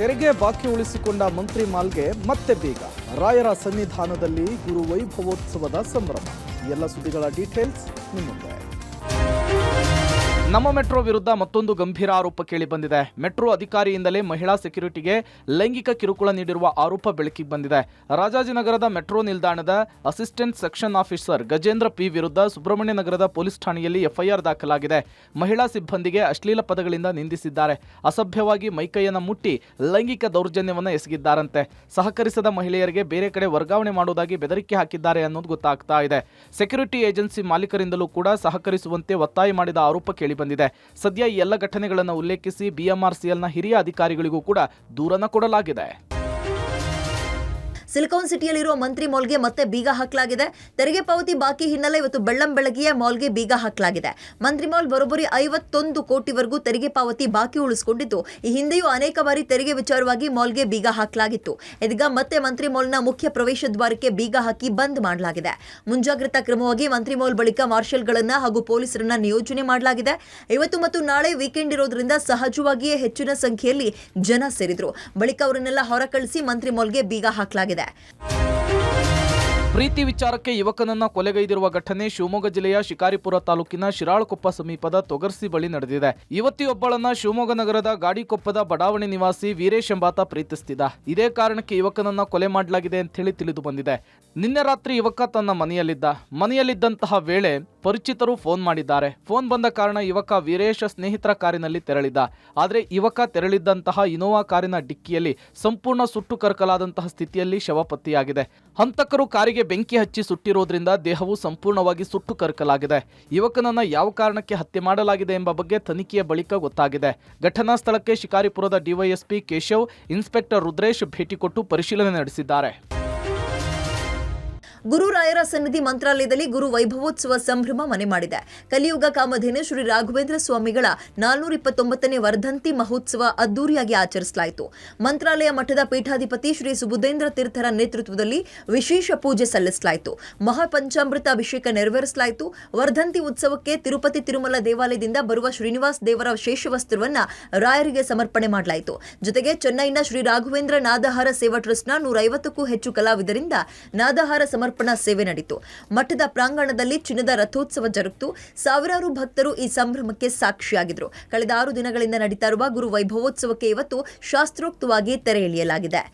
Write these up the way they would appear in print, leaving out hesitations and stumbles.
ತೆರಿಗೆ ಬಾಕಿ ಉಳಿಸಿಕೊಂಡ ಮಂತ್ರಿ ಮಾಲ್ಗೆ ಮತ್ತೆ ಬೀಗ. ರಾಯರ ಸನ್ನಿಧಾನದಲ್ಲಿ ಗುರು ವೈಭವೋತ್ಸವದ ಸಂಭ್ರಮ. ಎಲ್ಲ ಸುದ್ದಿಗಳ ಡೀಟೇಲ್ಸ್ ನಿಮ್ಮ ಮುಂದೆ. ನಮ್ಮ ಮೆಟ್ರೋ ವಿರುದ್ಧ ಮತ್ತೊಂದು ಗಂಭೀರ ಆರೋಪ ಕೇಳಿಬಂದಿದೆ. ಮೆಟ್ರೋ ಅಧಿಕಾರಿಯಿಂದಲೇ ಮಹಿಳಾ ಸೆಕ್ಯೂರಿಟಿಗೆ ಲೈಂಗಿಕ ಕಿರುಕುಳ ನೀಡಿರುವ ಆರೋಪ ಬೆಳಕಿಗೆ ಬಂದಿದೆ. ರಾಜಾಜಿನಗರದ ಮೆಟ್ರೋ ನಿಲ್ದಾಣದ assistant section officer Gajendra P ವಿರುದ್ಧ ಸುಬ್ರಹ್ಮಣ್ಯ ನಗರದ ಪೊಲೀಸ್ ಠಾಣೆಯಲ್ಲಿ ಎಫ್ಐಆರ್ ದಾಖಲಾಗಿದೆ. ಮಹಿಳಾ ಸಿಬ್ಬಂದಿಗೆ ಅಶ್ಲೀಲ ಪದಗಳಿಂದ ನಿಂದಿಸಿದ್ದಾರೆ. ಅಸಭ್ಯವಾಗಿ ಮೈಕೈಯನ್ನು ಮುಟ್ಟಿ ಲೈಂಗಿಕ ದೌರ್ಜನ್ಯವನ್ನು ಎಸಗಿದ್ದಾರಂತೆ. ಸಹಕರಿಸದ ಮಹಿಳೆಯರಿಗೆ ಬೇರೆ ಕಡೆ ವರ್ಗಾವಣೆ ಮಾಡುವುದಾಗಿ ಬೆದರಿಕೆ ಹಾಕಿದ್ದಾರೆ ಅನ್ನೋದು ಗೊತ್ತಾಗ್ತಾ ಇದೆ. ಸೆಕ್ಯೂರಿಟಿ ಏಜೆನ್ಸಿ ಮಾಲೀಕರಿಂದಲೂ ಕೂಡ ಸಹಕರಿಸುವಂತೆ ಒತ್ತಾಯ ಮಾಡಿದ ಆರೋಪ ಕೇಳಿಬಂದಿದೆ. ಸದ್ಯ ಈ ಎಲ್ಲ ಘಟನೆಗಳನ್ನು ಉಲ್ಲೇಖಿಸಿ ಬಿಎಂಆರ್ಸಿಎಲ್ನ ಹಿರಿಯ ಅಧಿಕಾರಿಗಳಿಗೂ ಕೂಡ ದೂರನ್ನು ಕೊಡಲಾಗಿದೆ. ಸಿಲಿಕಾನ್ ಸಿಟಿಯಲ್ಲಿರುವ ಮಂತ್ರಿ ಮಾಲ್ಗೆ ಮತ್ತೆ ಬೀಗ ಹಾಕಲಾಗಿದೆ. ತೆರಿಗೆ ಪಾವತಿ ಬಾಕಿ ಹಿನ್ನೆಲೆ ಇವತ್ತು ಬೆಳ್ಳಂಬೆಳಗ್ಗೆಯೇ ಮಾಲ್ಗೆ ಬೀಗ ಹಾಕಲಾಗಿದೆ. ಮಂತ್ರಿ ಮಾಲ್ ಬರೋಬ್ಬರಿ 51 ಕೋಟಿವರೆಗೂ ತೆರಿಗೆ ಪಾವತಿ ಬಾಕಿ ಉಳಿಸಿಕೊಂಡಿದ್ದು, ಈ ಹಿಂದೆಯೂ ಅನೇಕ ಬಾರಿ ತೆರಿಗೆ ವಿಚಾರವಾಗಿ ಮಾಲ್ಗೆ ಬೀಗ ಹಾಕಲಾಗಿತ್ತು. ಇದೀಗ ಮತ್ತೆ ಮಂತ್ರಿ ಮಾಲ್ನ ಮುಖ್ಯ ಪ್ರವೇಶ ದ್ವಾರಕ್ಕೆ ಬೀಗ ಹಾಕಿ ಬಂದ್ ಮಾಡಲಾಗಿದೆ. ಮುಂಜಾಗ್ರತಾ ಕ್ರಮವಾಗಿ ಮಂತ್ರಿ ಮಾಲ್ ಬಳಿಕ ಮಾರ್ಷಲ್ಗಳನ್ನ ಹಾಗೂ ಪೊಲೀಸರನ್ನ ನಿಯೋಜನೆ ಮಾಡಲಾಗಿದೆ. ಇವತ್ತು ಮತ್ತು ನಾಳೆ ವೀಕೆಂಡ್ ಇರೋದ್ರಿಂದ ಸಹಜವಾಗಿಯೇ ಹೆಚ್ಚಿನ ಸಂಖ್ಯೆಯಲ್ಲಿ ಜನ ಸೇರಿದ್ರು. ಬಳಿಕ ಅವರನ್ನೆಲ್ಲ ಹೊರಕಳಿಸಿ ಮಂತ್ರಿ ಮಾಲ್ಗೆ ಬೀಗ ಹಾಕಲಾಗಿದೆ. ಪ್ರೀತಿ ವಿಚಾರಕ್ಕೆ ಯುವಕನನ್ನ ಕೊಲೆಗೈದಿರುವ ಘಟನೆ ಶಿವಮೊಗ್ಗ ಜಿಲ್ಲೆಯ ಶಿಕಾರಿಪುರ ತಾಲೂಕಿನ ಶಿರಾಳಕೊಪ್ಪ ಸಮೀಪದ ತೊಗರ್ಸಿ ಬಳಿ ನಡೆದಿದೆ. ಯುವತಿಯೊಬ್ಬಳನ್ನ ಶಿವಮೊಗ್ಗ ನಗರದ ಗಾಡಿಕೊಪ್ಪದ ಬಡಾವಣೆ ನಿವಾಸಿ ವೀರೇಶ್ ಎಂಬಾತ ಪ್ರೀತಿಸ್ತಿದ್ದ. ಇದೇ ಕಾರಣಕ್ಕೆ ಯುವಕನನ್ನ ಕೊಲೆ ಮಾಡಲಾಗಿದೆ ಅಂತ ಹೇಳಿ ತಿಳಿದು ಬಂದಿದೆ. ನಿನ್ನೆ ರಾತ್ರಿ ಯುವಕ ತನ್ನ ಮನೆಯಲ್ಲಿದ್ದಂತಹ ವೇಳೆ ಪರಿಚಿತರು ಫೋನ್ ಮಾಡಿದ್ದಾರೆ. ಫೋನ್ ಬಂದ ಕಾರಣ ಯುವಕ ವೀರೇಶ್ ಸ್ನೇಹಿತರ ಕಾರಿನಲ್ಲಿ ತೆರಳಿದ್ದ. ಆದರೆ ಯುವಕ ತೆರಳಿದ್ದಂತಹ ಇನೋವಾ ಕಾರಿನ ಡಿಕ್ಕಿಯಲ್ಲಿ ಸಂಪೂರ್ಣ ಸುಟ್ಟು ಕರಕಲಾದಂತಹ ಸ್ಥಿತಿಯಲ್ಲಿ ಶವ ಪತ್ತೆಯಾಗಿದೆ. ಹಂತಕರು ಕಾರಿಗೆ ಬೆಂಕಿ ಹಚ್ಚಿ ಸುಟ್ಟಿರೋದ್ರಿಂದ ದೇಹವು ಸಂಪೂರ್ಣವಾಗಿ ಸುಟ್ಟು ಕರಕಲಾಗಿದೆ. ಯುವಕನನ್ನ ಯಾವ ಕಾರಣಕ್ಕೆ ಹತ್ಯೆ ಮಾಡಲಾಗಿದೆ ಎಂಬ ಬಗ್ಗೆ ತನಿಖೆಯ ಬಳಿಕ ಗೊತ್ತಾಗಿದೆ. ಘಟನಾ ಸ್ಥಳಕ್ಕೆ ಶಿಕಾರಿಪುರದ ಡಿವೈಎಸ್ಪಿ ಕೇಶವ್, ಇನ್ಸ್ಪೆಕ್ಟರ್ ರುದ್ರೇಶ್ ಭೇಟಿ ಕೊಟ್ಟು ಪರಿಶೀಲನೆ ನಡೆಸಿದ್ದಾರೆ. ಗುರು ರಾಯರ ಸನ್ನಿಧಿ ಮಂತ್ರಾಲಯದಲ್ಲಿ ಗುರು ವೈಭವೋತ್ಸವ ಸಂಭ್ರಮ ಮನೆ ಮಾಡಿದೆ. ಕಲಿಯುಗ ಕಾಮಧೇನು ಶ್ರೀ ರಾಘವೇಂದ್ರ ಸ್ವಾಮಿಗಳ 429ನೇ ವರ್ಧಂತಿ ಮಹೋತ್ಸವ ಅದ್ದೂರಿಯಾಗಿ ಆಚರಿಸಲಾಯಿತು. ಮಂತ್ರಾಲಯ ಮಠದ ಪೀಠಾಧಿಪತಿ ಶ್ರೀ ಸುಬುಧೇಂದ್ರ ತೀರ್ಥರ ನೇತೃತ್ವದಲ್ಲಿ ವಿಶೇಷ ಪೂಜೆ ಸಲ್ಲಿಸಲಾಯಿತು. ಮಹಾಪಂಚಾಮೃತ ಅಭಿಷೇಕ ನೆರವೇರಿಸಲಾಯಿತು. ವರ್ಧಂತಿ ಉತ್ಸವಕ್ಕೆ ತಿರುಪತಿ ತಿರುಮಲ ದೇವಾಲಯದಿಂದ ಬರುವ ಶ್ರೀನಿವಾಸ್ ದೇವರ ಶೇಷವಸ್ತ್ರವನ್ನ ರಾಯರಿಗೆ ಸಮರ್ಪಣೆ ಮಾಡಲಾಯಿತು. ಜೊತೆಗೆ ಚೆನ್ನೈನ ಶ್ರೀ ರಾಘವೇಂದ್ರ ನಾದಹಾರ ಸೇವಾ ಟ್ರಸ್ಟ್ನ 150ಕ್ಕೂ ಹೆಚ್ಚು ಕಲಾವಿದರಿಂದ ನಾದಹಾರ ಸಮರ್ಪಣಾ ಸೇವೆ ನಡೆಯಿತು. ಮಠದ ಪ್ರಾಂಗಣದಲ್ಲಿ ಚಿನ್ನದ ರಥೋತ್ಸವ ಜರುಗಿತು. ಸಾವಿರಾರು ಭಕ್ತರು ಈ ಸಂಭ್ರಮಕ್ಕೆ ಸಾಕ್ಷಿಯಾಗಿದ್ದರು. ಕಳೆದ 6 ದಿನಗಳಿಂದ ನಡೀತಾ ಇರುವ ಗುರು ವೈಭವೋತ್ಸವಕ್ಕೆ ಇವತ್ತು ಶಾಸ್ತ್ರೋಕ್ತವಾಗಿ ತೆರೆ ಎಳೆಯಲಾಗಿದೆ.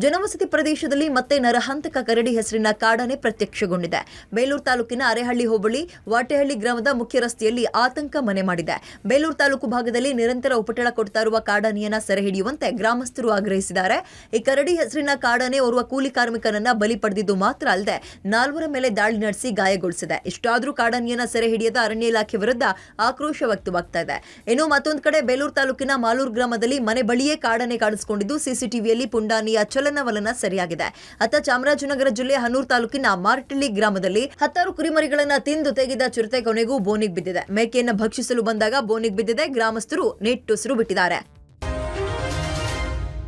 ಜನವಸತಿ ಪ್ರದೇಶದಲ್ಲಿ ಮತ್ತೆ ನರಹಂತಕ ಕರಡಿ ಹೆಸರಿನ ಕಾಡಾನೆ ಪ್ರತ್ಯಕ್ಷಗೊಂಡಿದೆ. ಬೇಲೂರು ತಾಲೂಕಿನ ಅರೆಹಳ್ಳಿ ಹೋಬಳಿ ವಾಟೆಹಳ್ಳಿ ಗ್ರಾಮದ ಮುಖ್ಯ ರಸ್ತೆಯಲ್ಲಿ ಆತಂಕ ಮನೆ ಮಾಡಿದೆ. ಬೇಲೂರು ತಾಲೂಕು ಭಾಗದಲ್ಲಿ ನಿರಂತರ ಉಪಟಳ ಕೊಡ್ತಾ ಇರುವ ಕಾಡಾನೆಯನ್ನ ಸೆರೆ ಹಿಡಿಯುವಂತೆ ಗ್ರಾಮಸ್ಥರು ಆಗ್ರಹಿಸಿದ್ದಾರೆ. ಈ ಕರಡಿ ಹೆಸರಿನ ಕಾಡಾನೆ ಓರ್ವ ಕೂಲಿ ಕಾರ್ಮಿಕನನ್ನ ಬಲಿ ಪಡೆದಿದ್ದು ಮಾತ್ರ ಅಲ್ಲದೆ 4 ಮೇಲೆ ದಾಳಿ ನಡೆಸಿ ಗಾಯಗೊಳಿಸಿದೆ. ಇಷ್ಟಾದರೂ ಕಾಡಾನೆಯನ್ನ ಸೆರೆ ಹಿಡಿಯದ ಅರಣ್ಯ ಇಲಾಖೆ ವಿರುದ್ಧ ಆಕ್ರೋಶ ವ್ಯಕ್ತವಾಗ್ತಾ ಇದೆ. ಇನ್ನು ಮತ್ತೊಂದು ಕಡೆ ಬೇಲೂರು ತಾಲೂಕಿನ ಮಾಲೂರು ಗ್ರಾಮದಲ್ಲಿ ಮನೆ ಬಳಿಯೇ ಕಾಡಾನೆ ಕಾಣಿಸಿಕೊಂಡಿದ್ದು ಸಿಸಿಟಿವಿಯಲ್ಲಿ ಪುಂಡಾನೆಯ ಚಲನವಲನ ಸರಿಯಾಗಿದೆ. ಅತ್ತ ಚಾಮರಾಜನಗರ ಜಿಲ್ಲೆ ಹನೂರು ತಾಲೂಕಿನ ಮಾರ್ಟಳ್ಳಿ ಗ್ರಾಮದಲ್ಲಿ 10 ಕುರಿಮರಿಗಳನ್ನ ತಿಂದು ತೆಗೆದ ಚಿರತೆ ಕೊನೆಗೂ ಬೋನಿಗೆ ಬಿದ್ದಿದೆ. ಮೇಕೆಯನ್ನ ಭಕ್ಷಿಸಲು ಬಂದಾಗ ಬೋನಿಗೆ ಬಿದ್ದಿದೆ. ಗ್ರಾಮಸ್ಥರು ನಿಟ್ಟುಸಿರು ಬಿಟ್ಟಿದ್ದಾರೆ.